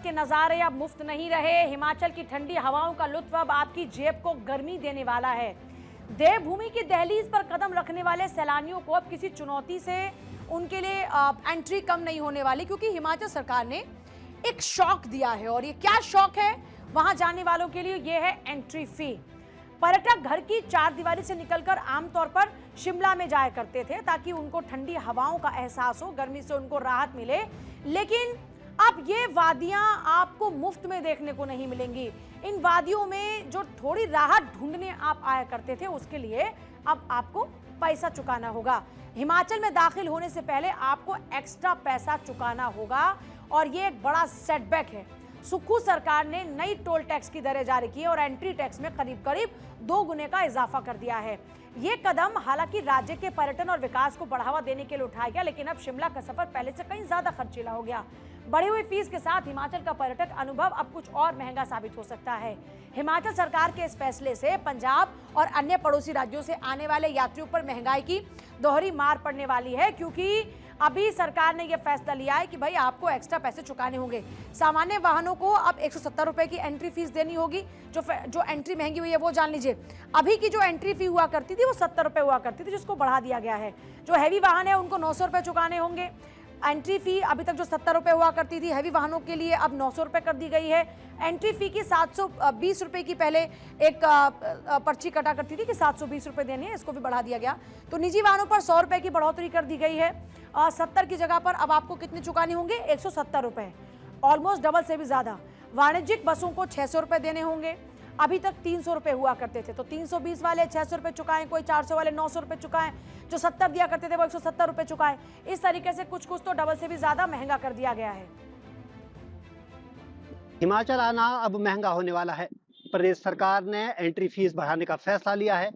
के नज़ारे अब मुफ्त नहीं रहे। हिमाचल की ठंडी हवाओं का लुत्फ अब आपकी जेब को गर्मी देने वाला है। देवभूमि की दहलीज पर कदम रखने वाले सैलानियों को अब किसी चुनौती से उनके लिए एंट्री कम नहीं होने वाली, क्योंकि हिमाचल सरकार ने एक शौक दिया है। और ये क्या शौक है वहां जाने वालों के लिए? ये है एंट्री फी। पर्यटक घर की चार दीवारी से निकलकर आमतौर पर शिमला में जाया करते थे ताकि उनको ठंडी हवाओं का एहसास हो, गर्मी से उनको राहत मिले। लेकिन अब ये वादियां आपको मुफ्त में देखने को नहीं मिलेंगी। इन वादियों में जो थोड़ी राहत ढूंढने आप आया करते थे, उसके लिए अब आपको पैसा चुकाना होगा। हिमाचल में दाखिल होने से पहले आपको एक्स्ट्रा पैसा चुकाना होगा और ये एक बड़ा सेटबैक है। सुक्खू सरकार ने नई टोल टैक्स की दरें जारी की और एंट्री टैक्स में करीब करीब 2 गुने का इजाफा कर दिया है। ये कदम हालांकि राज्य के पर्यटन और विकास को बढ़ावा देने के लिए उठाया गया, लेकिन अब शिमला का सफर पहले से कहीं ज्यादा खर्चीला हो गया। बढ़ी हुई फीस के साथ हिमाचल का पर्यटक अनुभव अब कुछ और महंगा साबित हो सकता है। हिमाचल सरकार के इस फैसले से पंजाब और अन्य पड़ोसी राज्यों से आने वाले यात्रियों पर महंगाई की दोहरी मार पड़ने वाली है, क्योंकि अभी सरकार ने यह फैसला लिया है कि भाई आपको एक्स्ट्रा पैसे चुकाने होंगे। सामान्य वाहनों को अब 170 रुपए की एंट्री फीस देनी होगी। जो एंट्री महंगी हुई है वो जान लीजिए। अभी की जो एंट्री फी हुआ करती थी वो 70 रुपए हुआ करती थी, जिसको बढ़ा दिया गया है। जो हैवी वाहन है उनको 900 रुपए चुकाने होंगे। एंट्री फी अभी तक जो 70 रुपए हुआ करती थी हैवी वाहनों के लिए, अब 900 रुपए कर दी गई है। एंट्री फी की 720 रुपए की पहले एक पर्ची कटा करती थी कि 720 रुपए देने हैं, इसको भी बढ़ा दिया गया। तो निजी वाहनों पर 100 रुपए की बढ़ोतरी कर दी गई है। 70 की जगह पर अब आपको कितने चुकाने होंगे? 170 रुपए, ऑलमोस्ट डबल से भी ज्यादा। वाणिज्यिक बसों को 600 रुपए देने होंगे। अभी तक 300 रुपए हुआ करते थे, तो 320 वाले 600 रुपए चुकाएं, कोई 400 वाले 900 रुपए चुकाएं, जो 70 दिया करते थे वो 170 रुपए चुकाएं। इस तरीके से कुछ कुछ तो डबल से भी ज्यादा महंगा कर दिया गया है। हिमाचल आना अब महंगा होने वाला है। प्रदेश सरकार ने एंट्री फीस बढ़ाने का फैसला लिया है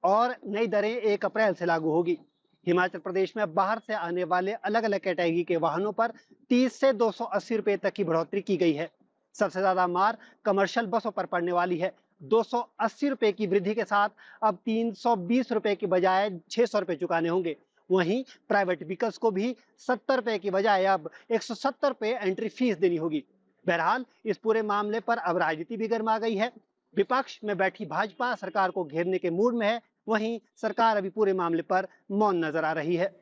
और नई दरें 1 अप्रैल से लागू होगी। हिमाचल प्रदेश में बाहर से आने वाले अलग अलग कैटेगरी के वाहनों पर 30 से 280 रुपए तक की बढ़ोतरी की गई है। सबसे ज्यादा मार कमर्शियल बसों पर पड़ने वाली है। 280 रुपए की वृद्धि के साथ अब 320 रुपए की बजाय 600 रुपए चुकाने होंगे। वहीं प्राइवेट व्हीकल्स को भी 70 रुपए की बजाय अब 170 रुपए एंट्री फीस देनी होगी। बहरहाल इस पूरे मामले पर अब राजनीति भी गर्मा गई है। विपक्ष में बैठी भाजपा सरकार को घेरने के मूड में है, वहीं सरकार अभी पूरे मामले पर मौन नजर आ रही है।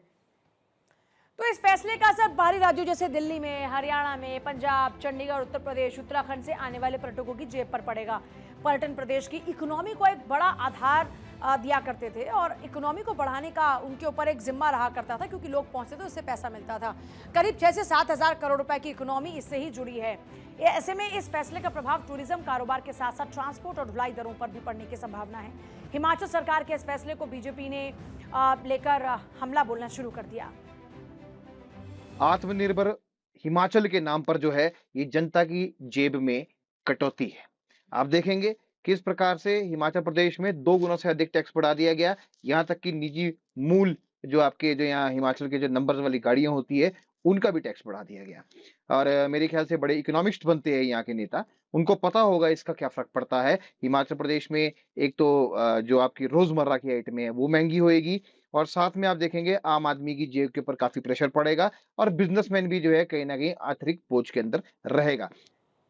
तो इस फैसले का असर बाहरी राज्यों जैसे दिल्ली में, हरियाणा में, पंजाब, चंडीगढ़, उत्तर प्रदेश, उत्तराखंड से आने वाले पर्यटकों की जेब पर पड़ेगा। पर्यटन प्रदेश की इकोनॉमी को एक बड़ा आधार दिया करते थे और इकोनॉमी को बढ़ाने का उनके ऊपर एक जिम्मा रहा करता था, क्योंकि लोग पहुंचते थे, उससे पैसा मिलता था। करीब 6 से 7 हजार करोड़ रुपए की इकोनॉमी इससे ही जुड़ी है। ऐसे में इस फैसले का प्रभाव टूरिज्म कारोबार के साथ साथ ट्रांसपोर्ट और ढुलाई दरों पर भी पड़ने की संभावना है। हिमाचल सरकार के इस फैसले को बीजेपी ने लेकर हमला बोलना शुरू कर दिया। आत्मनिर्भर हिमाचल के नाम पर जो है ये जनता की जेब में कटौती है। आप देखेंगे किस प्रकार से हिमाचल प्रदेश में 2 गुना से अधिक टैक्स बढ़ा दिया गया। यहाँ तक कि निजी मूल जो आपके जो यहाँ हिमाचल के जो नंबर वाली गाड़ियां होती है उनका भी टैक्स बढ़ा दिया गया। और मेरे ख्याल से बड़े इकोनॉमिस्ट बनते हैं यहाँ के नेता, उनको पता होगा इसका क्या फर्क पड़ता है। हिमाचल प्रदेश में एक तो जो आपकी रोजमर्रा की आइटमें है वो महंगी होएगी और साथ में आप देखेंगे आम आदमी की जेब के ऊपर काफी प्रेशर पड़ेगा और बिजनेसमैन भी जो है कहीं ना कहीं आर्थिक बोझ के अंदर रहेगा।